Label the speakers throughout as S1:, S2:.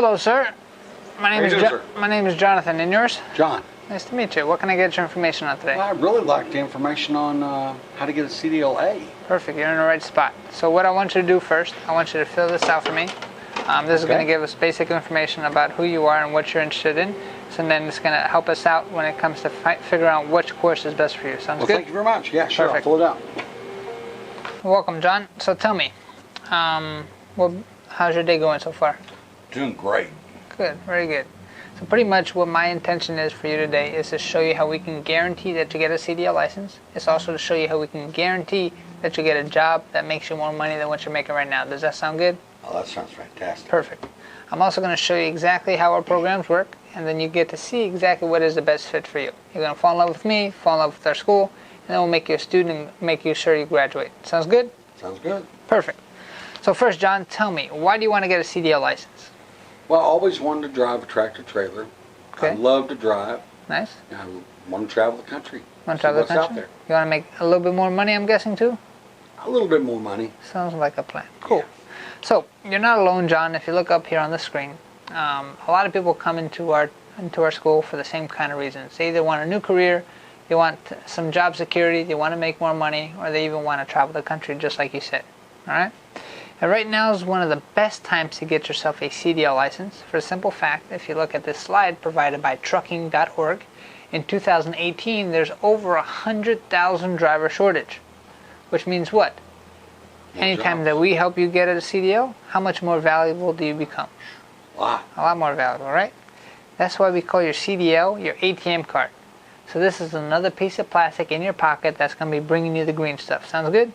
S1: Hello, sir. My name is Jonathan, and yours?
S2: John.
S1: Nice to meet you. What can I get your information on today?
S2: Well, I'd really like the information on how to get a CDL A.
S1: Perfect. You're in the right spot. So what I want you to do first, I want you to fill this out for me. This is going to give us basic information about who you are and what you're interested in. So then it's going to help us out when it comes to figure out which course is best for you. Sounds good?
S2: Thank you very much. Yeah, sure.
S1: Perfect.
S2: I'll fill it out.
S1: Welcome, John. So tell me, how's your day going so far?
S2: Doing great.
S1: Good. Very good. So pretty much what my intention is for you today is to show you how we can guarantee that you get a CDL license. It's also to show you how we can guarantee that you get a job that makes you more money than what you're making right now. Does that sound good?
S2: Oh, that sounds fantastic.
S1: Perfect. I'm also going to show you exactly how our programs work, and then you get to see exactly what is the best fit for you. You're going to fall in love with me, fall in love with our school, and then we'll make you a student and make you sure you graduate. Sounds good?
S2: Sounds good.
S1: Perfect. So first, John, tell me, why do you want to get a CDL license?
S2: Well, I always wanted to drive a tractor trailer.
S1: Okay.
S2: I love to drive.
S1: Nice.
S2: I want to travel the country.
S1: Want to travel the country?
S2: Out there.
S1: You want to make a little bit more money, I'm guessing, too?
S2: A little bit more money.
S1: Sounds like a plan. Cool.
S2: Yeah.
S1: So, you're not alone, John. If you look up here on the screen, a lot of people come into our school for the same kind of reasons. They either want a new career, they want some job security, they want to make more money, or they even want to travel the country, just like you said. All right? And right now is one of the best times to get yourself a CDL license for the simple fact, if you look at this slide provided by trucking.org, in 2018 there's over 100,000 driver shortage, which means what? Anytime that we help you get a CDL, how much more valuable do you become?
S2: A
S1: lot more valuable, right? That's why we call your CDL your ATM card. So this is another piece of plastic in your pocket that's going to be bringing you the green stuff. Sounds good?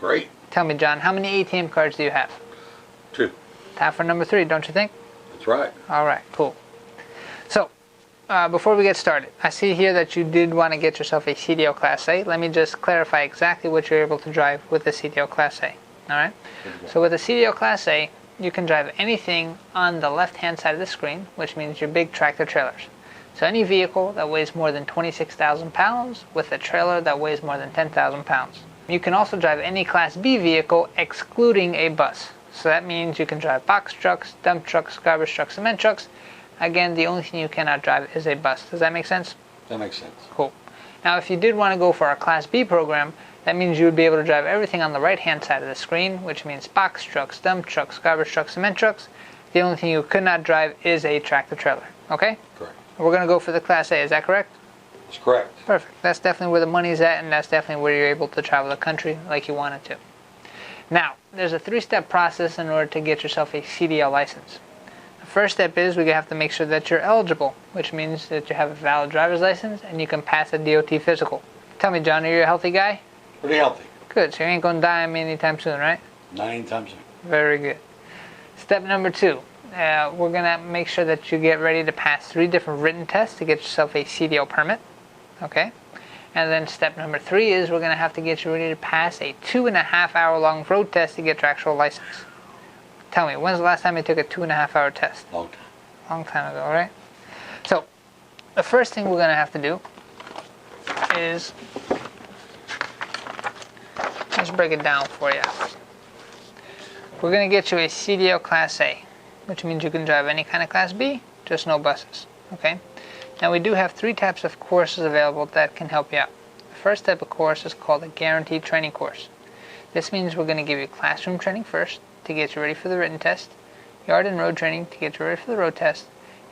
S2: Great.
S1: Tell me, John, how many ATM cards do you have?
S2: 2.
S1: Time for number 3, don't you think?
S2: That's right.
S1: All right, cool. So, before we get started, I see here that you did want to get yourself a CDL Class A. Let me just clarify exactly what you're able to drive with the CDL Class A. All right? So with the CDL Class A, you can drive anything on the left-hand side of the screen, which means your big tractor trailers. So any vehicle that weighs more than 26,000 pounds with a trailer that weighs more than 10,000 pounds. You can also drive any Class B vehicle excluding a bus. So that means you can drive box trucks, dump trucks, garbage trucks, cement trucks. Again, the only thing you cannot drive is a bus. Does that make sense?
S2: That makes sense.
S1: Cool. Now, if you did want to go for our Class B program, that means you would be able to drive everything on the right-hand side of the screen, which means box trucks, dump trucks, garbage trucks, cement trucks. The only thing you could not drive is a tractor trailer. Okay?
S2: Correct.
S1: We're going to go for the Class A. Is that correct?
S2: That's correct.
S1: Perfect. That's definitely where the money's at, and that's definitely where you're able to travel the country like you wanted to. Now, there's a 3-step process in order to get yourself a CDL license. The first step is we have to make sure that you're eligible, which means that you have a valid driver's license and you can pass a DOT physical. Tell me, John, are you a healthy guy?
S2: Pretty healthy.
S1: Good. So you ain't going to die on me anytime soon, right?
S2: Not anytime soon.
S1: Very good. Step number 2. We're going to make sure that you get ready to pass 3 different written tests to get yourself a CDL permit. Okay? And then step number 3 is we're going to have to get you ready to pass a 2.5-hour long road test to get your actual license. Tell me, when's the last time you took a 2.5-hour test?
S2: Long time.
S1: Long time ago, right? So, the first thing we're going to have to do is, let's break it down for you. We're going to get you a CDL Class A, which means you can drive any kind of Class B, just no buses. Okay? Now we do have 3 types of courses available that can help you out. The first type of course is called a guaranteed training course. This means we're going to give you classroom training first to get you ready for the written test, yard and road training to get you ready for the road test,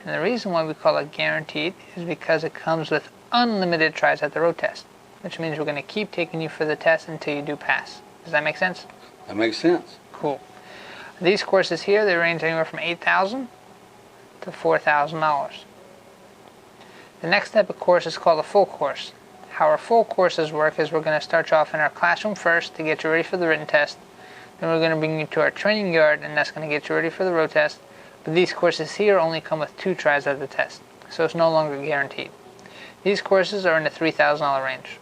S1: and the reason why we call it guaranteed is because it comes with unlimited tries at the road test, which means we're going to keep taking you for the test until you do pass. Does that make sense?
S2: That makes sense.
S1: Cool. These courses here, they range anywhere from $8,000 to $4,000. The next type of course is called a full course. How our full courses work is we're going to start you off in our classroom first to get you ready for the written test. Then we're going to bring you to our training yard, and that's going to get you ready for the road test. But these courses here only come with 2 tries at the test, so it's no longer guaranteed. These courses are in the $3,000 range.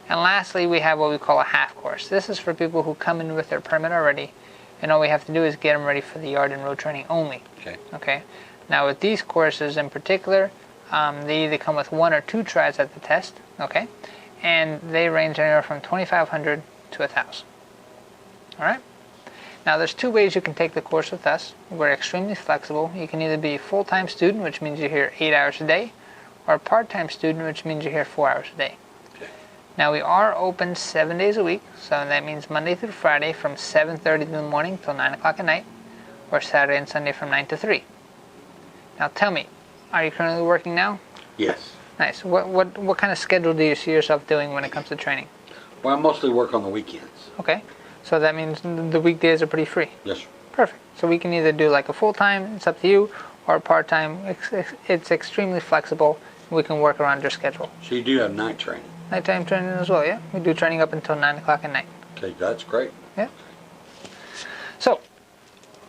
S1: And lastly, we have what we call a half course. This is for people who come in with their permit already, and all we have to do is get them ready for the yard and road training only. Okay. Now with these courses in particular, they either come with 1 or 2 tries at the test, okay, and they range anywhere from $2,500 to $1,000. All right. Now there's two ways you can take the course with us. We're extremely flexible. You can either be a full-time student, which means you're here 8 hours a day, or a part-time student, which means you're here 4 hours a day.
S2: Okay.
S1: Now we are open 7 days a week, so that means Monday through Friday from 7:30 in the morning till 9 o'clock at night, or Saturday and Sunday from 9 to 3. Now tell me, are you currently working now?
S2: Yes.
S1: Nice. What kind of schedule do you see yourself doing when it comes to training?
S2: Well, I mostly work on the weekends.
S1: Okay. So that means the weekdays are pretty free.
S2: Yes, sir.
S1: Perfect. So we can either do like a full-time, it's up to you, or a part-time. It's extremely flexible. We can work around your schedule.
S2: So you do have night training?
S1: Nighttime training as well, yeah. We do training up until 9 o'clock at night.
S2: Okay, that's great.
S1: Yeah. So,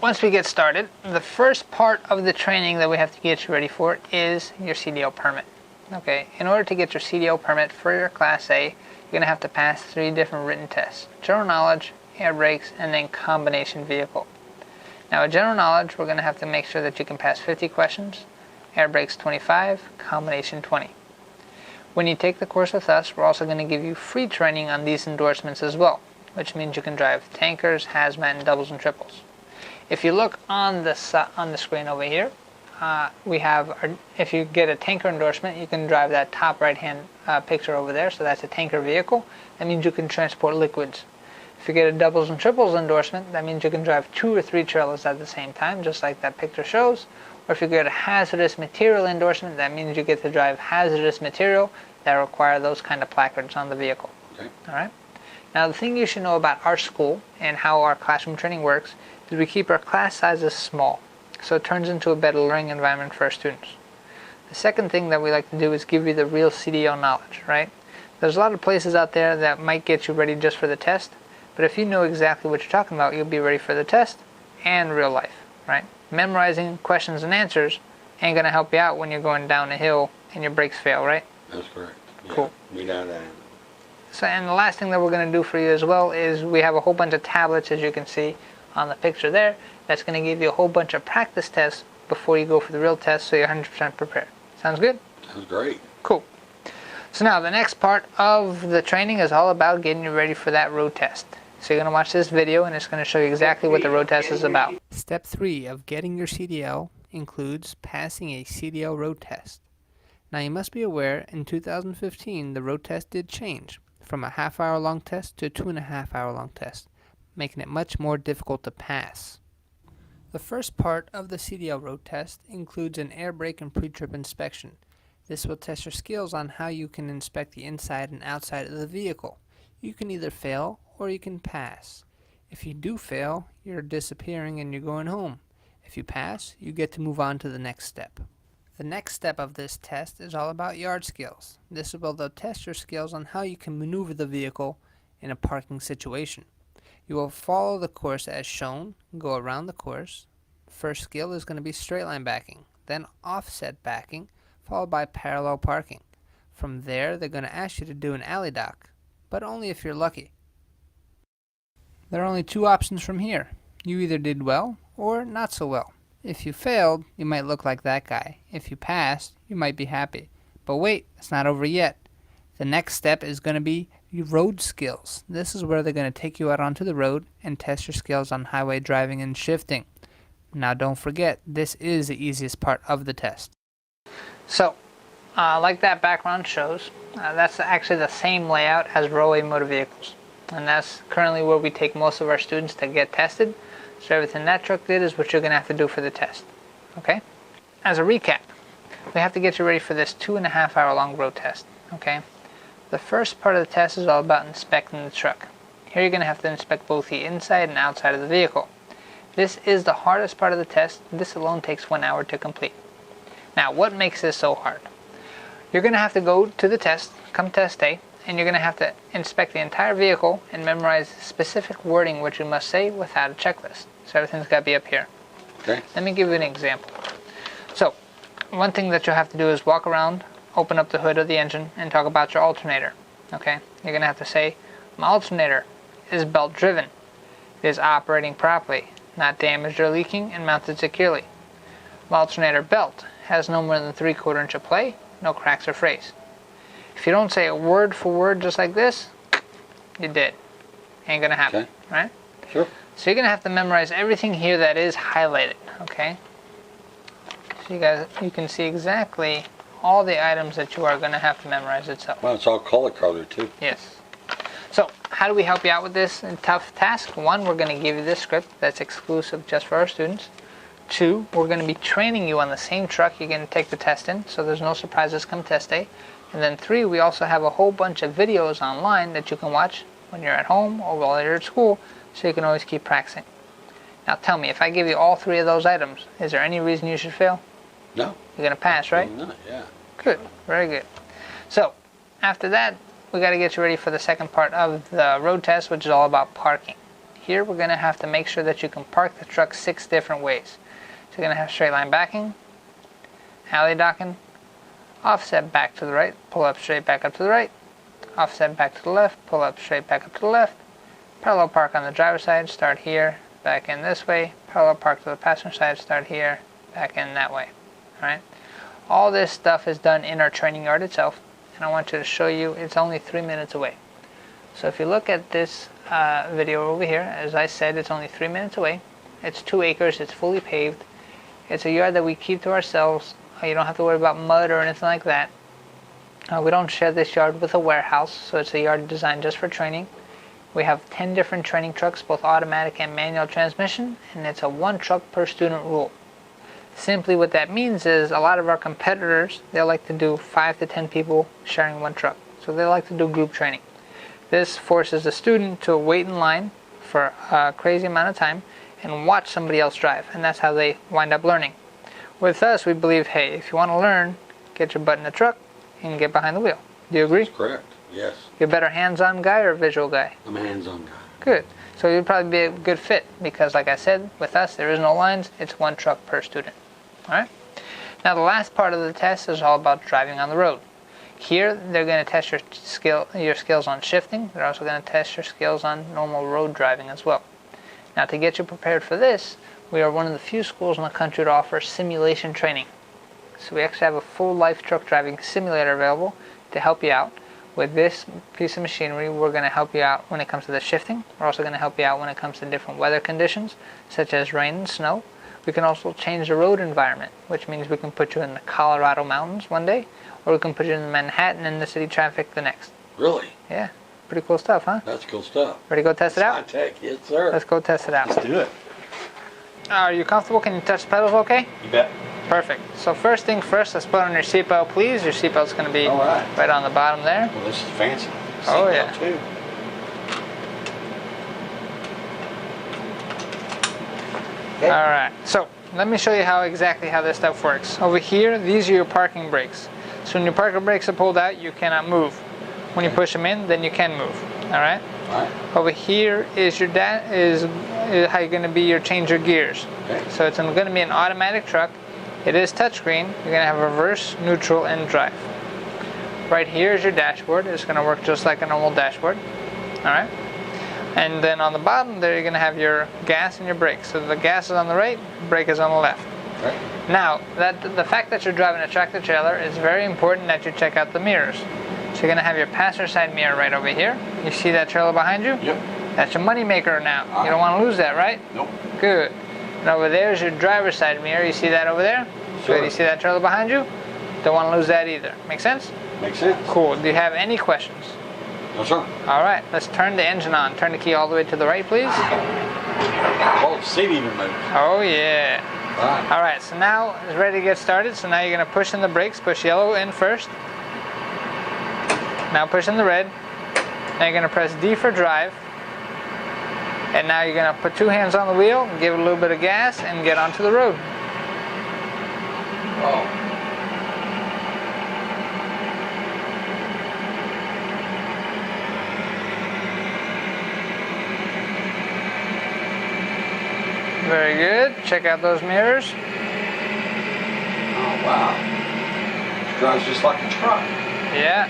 S1: once we get started, the first part of the training that we have to get you ready for is your CDL permit. Okay, in order to get your CDL permit for your Class A, you're going to have to pass 3 different written tests. General knowledge, air brakes, and then combination vehicle. Now with general knowledge, we're going to have to make sure that you can pass 50 questions, air brakes 25, combination 20. When you take the course with us, we're also going to give you free training on these endorsements as well, which means you can drive tankers, hazmat, and doubles and triples. If you look on the screen over here, we have, if you get a tanker endorsement, you can drive that top right-hand picture over there, so that's a tanker vehicle. That means you can transport liquids. If you get a doubles and triples endorsement, that means you can drive 2 or 3 trailers at the same time, just like that picture shows. Or if you get a hazardous material endorsement, that means you get to drive hazardous material that require those kind of placards on the vehicle.
S2: Okay.
S1: All right. Now the thing you should know about our school and how our classroom training works is we keep our class sizes small, so it turns into a better learning environment for our students. The second thing that we like to do is give you the real CDL knowledge, right? There's a lot of places out there that might get you ready just for the test, but if you know exactly what you're talking about, you'll be ready for the test and real life, right? Memorizing questions and answers ain't going to help you out when you're going down a hill and your brakes fail, right?
S2: That's correct. Yeah,
S1: cool.
S2: We know that.
S1: So, and the last thing that we're going to do for you as well is we have a whole bunch of tablets, as you can see on the picture there, that's going to give you a whole bunch of practice tests before you go for the real test, so you're 100% prepared. Sounds good?
S2: Sounds great.
S1: Cool. So now the next part of the training is all about getting you ready for that road test. So you're going to watch this video and it's going to show you exactly what the road test is about. Step 3 of getting your CDL includes passing a CDL road test. Now you must be aware, in 2015 the road test did change from a half-hour long test to a 2.5-hour long test, making it much more difficult to pass. The first part of the CDL road test includes an air brake and pre-trip inspection. This will test your skills on how you can inspect the inside and outside of the vehicle. You can either fail or you can pass. If you do fail, you're disappearing and you're going home. If you pass, you get to move on to the next step. The next step of this test is all about yard skills. This is where they'll test your skills on how you can maneuver the vehicle in a parking situation. You will follow the course as shown, go around the course. First skill is going to be straight line backing, then offset backing, followed by parallel parking. From there, they're going to ask you to do an alley dock, but only if you're lucky. There are only 2 options from here. You either did well or not so well. If you failed, you might look like that guy. If you passed, you might be happy. But wait, it's not over yet. The next step is going to be your road skills. This is where they're going to take you out onto the road and test your skills on highway driving and shifting. Now don't forget, this is the easiest part of the test. So, like that background shows, that's actually the same layout as roadway motor vehicles. And that's currently where we take most of our students to get tested. So everything that truck did is what you're going to have to do for the test. Okay? As a recap, we have to get you ready for this 2.5-hour long road test. Okay? The first part of the test is all about inspecting the truck. Here you're going to have to inspect both the inside and outside of the vehicle. This is the hardest part of the test. This alone takes 1 hour to complete. Now, what makes this so hard? You're going to have to go to the test, come test day, and you're going to have to inspect the entire vehicle and memorize specific wording which you must say without a checklist. So everything's got to be up here.
S2: Okay.
S1: Let me give you an example. So, one thing that you'll have to do is walk around, open up the hood of the engine, and talk about your alternator. Okay? You're going to have to say, my alternator is belt driven. It is operating properly, not damaged or leaking, and mounted securely. My alternator belt has no more than 3/4 inch of play, no cracks or frays. If you don't say it word for word just like this, you're dead. Ain't gonna happen,
S2: Okay.
S1: right?
S2: Sure.
S1: So you're going to have to memorize everything here that is highlighted, okay? So you can see exactly all the items that you are going to have to memorize itself.
S2: Well, it's all color-coded too.
S1: Yes. So how do we help you out with this tough task? 1, we're going to give you this script that's exclusive just for our students. 2, we're going to be training you on the same truck you're going to take the test in, so there's no surprises come test day. And then 3, we also have a whole bunch of videos online that you can watch when you're at home or while you're at school, so you can always keep practicing. Now tell me, if I give you all 3 of those items, is there any reason you should fail?
S2: No.
S1: You're going to pass, right?
S2: No, yeah.
S1: Good, very good. So, after that, we got to get you ready for the second part of the road test, which is all about parking. Here, we're going to have to make sure that you can park the truck 6 different ways. So you're going to have straight line backing, alley docking, offset back to the right, pull up straight back up to the right, offset back to the left, pull up straight back up to the left, parallel park on the driver's side, start here, back in this way, parallel park to the passenger side, start here, back in that way. Alright? All this stuff is done in our training yard itself, and I want you to show you it's only 3 minutes away. So if you look at this video over here, as I said, it's only 3 minutes away. It's 2 acres, it's fully paved. It's a yard that we keep to ourselves. You don't have to worry about mud or anything like that. We don't share this yard with a warehouse, so it's a yard designed just for training. We have 10 different training trucks, both automatic and manual transmission, and it's a 1 truck per student rule. Simply what that means is a lot of our competitors, they like to do 5 to 10 people sharing 1 truck. So they like to do group training. This forces the student to wait in line for a crazy amount of time and watch somebody else drive, and that's how they wind up learning. With us, we believe, hey, if you want to learn, get your butt in the truck and get behind the wheel. Do you agree?
S2: That's correct, yes.
S1: You're a better hands-on guy or a visual guy?
S2: I'm a hands-on guy.
S1: Good. So you'd probably be a good fit because, like I said, with us, there is no lines. It's 1 truck per student. All right? Now, the last part of the test is all about driving on the road. Here, they're going to test your skills on shifting. They're also going to test your skills on normal road driving as well. Now, to get you prepared for this, we are one of the few schools in the country to offer simulation training. So we actually have a full life truck driving simulator available to help you out. With this piece of machinery, we're going to help you out when it comes to the shifting. We're also going to help you out when it comes to different weather conditions, such as rain and snow. We can also change the road environment, which means we can put you in the Colorado mountains one day, or we can put you in Manhattan in the city traffic the next.
S2: Really?
S1: Yeah. Pretty cool stuff, huh?
S2: That's cool stuff.
S1: Ready to go test it out?
S2: High-tech, yes sir.
S1: Let's go test it out.
S2: Let's do it.
S1: Are you comfortable? Can you touch the pedals okay?
S2: You bet.
S1: Perfect. So first thing first, let's put on your seatbelt, please. Your seatbelt's going to be right on the bottom there.
S2: Well, this is fancy.
S1: Oh, yeah.
S2: Too. Okay.
S1: All right. So let me show you exactly how this stuff works. Over here, these are your parking brakes. So when your parking brakes are pulled out, you cannot move. When you push them in, then you can move. All right.
S2: All right.
S1: Over here is your is how you're going to be change your gears.
S2: Okay.
S1: So it's going to be an automatic truck. It is touchscreen. You're going to have reverse, neutral, and drive. Right here is your dashboard. It's going to work just like a normal dashboard. All right. And then on the bottom there, you're going to have your gas and your brakes. So the gas is on the right, brake is on the left.
S2: Right.
S1: Now, the fact that you're driving a tractor trailer is very important that you check out the mirrors. So you're going to have your passenger side mirror right over here. You see that trailer behind you?
S2: Yep.
S1: That's your money maker now. You don't want to lose that, right?
S2: Nope.
S1: Good. And over there is your driver's side mirror. You see that over there?
S2: Sure.
S1: Good. You see that trailer behind you? Don't want to lose that either. Make sense?
S2: Makes sense.
S1: Cool. Do you have any questions?
S2: No, sir.
S1: All right. Let's turn the engine on. Turn the key all the way to the right, please.
S2: Oh, the seat even moves.
S1: Oh, yeah.
S2: Right.
S1: All right. So now it's ready to get started. So now you're going to push in the brakes. Push yellow in first. Now push in the red. Now you're going to press D for drive. And now you're going to put 2 hands on the wheel, give it a little bit of gas, and get onto the road.
S2: Oh.
S1: Very good. Check out those mirrors.
S2: Oh, wow. It drives just like a truck.
S1: Yeah.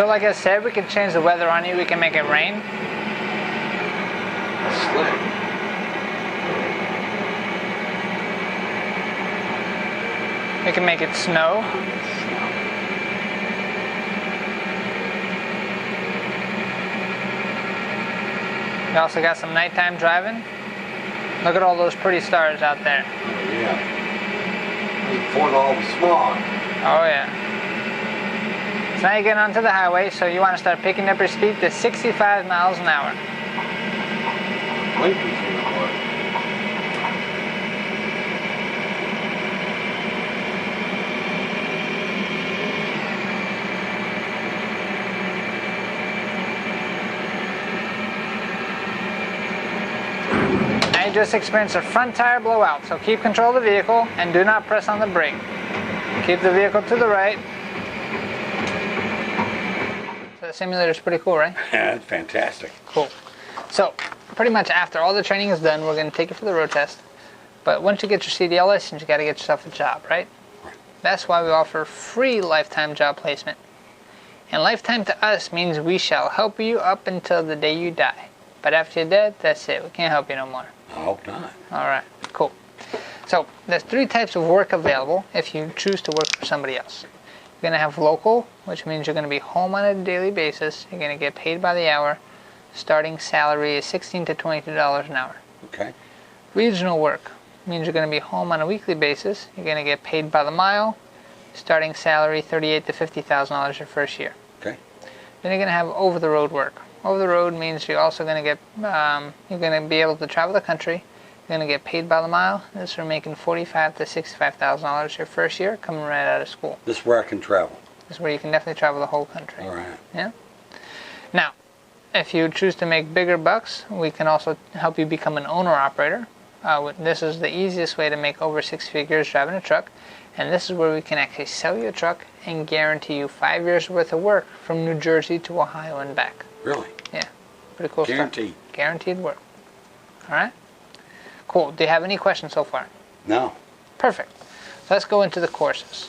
S1: So like I said, we can change the weather on you. We can make it rain.
S2: Slick.
S1: We can make it snow. We also got some nighttime driving. Look at all those pretty stars out there.
S2: Oh, yeah. Before all the smog.
S1: Oh yeah. So now you get onto the highway, so you want to start picking up your speed to 65 miles an hour.
S2: Wait for you.
S1: Now you just experienced a front tire blowout, so keep control of the vehicle and do not press on the brake. Keep the vehicle to the right. So the simulator is pretty cool, right?
S2: Yeah, that's fantastic.
S1: Cool. So pretty much after all the training is done, we're going to take you for the road test. But once you get your CDL license, you got to get yourself a job, right? That's why we offer free lifetime job placement. And lifetime to us means we shall help you up until the day you die. But after you're dead, that's it. We can't help you no more.
S2: I hope not.
S1: All right, cool. So there's 3 types of work available if you choose to work for somebody else. You're going to have local, which means you're going to be home on a daily basis. You're going to get paid by the hour. Starting salary is $16 to $22 an hour.
S2: Okay.
S1: Regional work means you're going to be home on a weekly basis. You're going to get paid by the mile. Starting salary $38,000 to $50,000 your first year.
S2: Okay.
S1: Then you're going to have over-the-road work. Over-the-road means you're also going to get, you're going to be able to travel the country. You're going to get paid by the mile. This is making $45,000 to $65,000 your first year, coming right out of school.
S2: This is where I can travel.
S1: This is where you can definitely travel the whole country.
S2: All right.
S1: Yeah. Now, if you choose to make bigger bucks, we can also help you become an owner-operator. This is the easiest way to make over 6 figures driving a truck. And this is where we can actually sell you a truck and guarantee you 5 years worth of work from New Jersey to Ohio and back.
S2: Really?
S1: Yeah. Pretty cool
S2: Guaranteed.
S1: stuff. Guaranteed work. All right? Cool. Do you have any questions so far?
S2: No.
S1: Perfect. So let's go into the courses.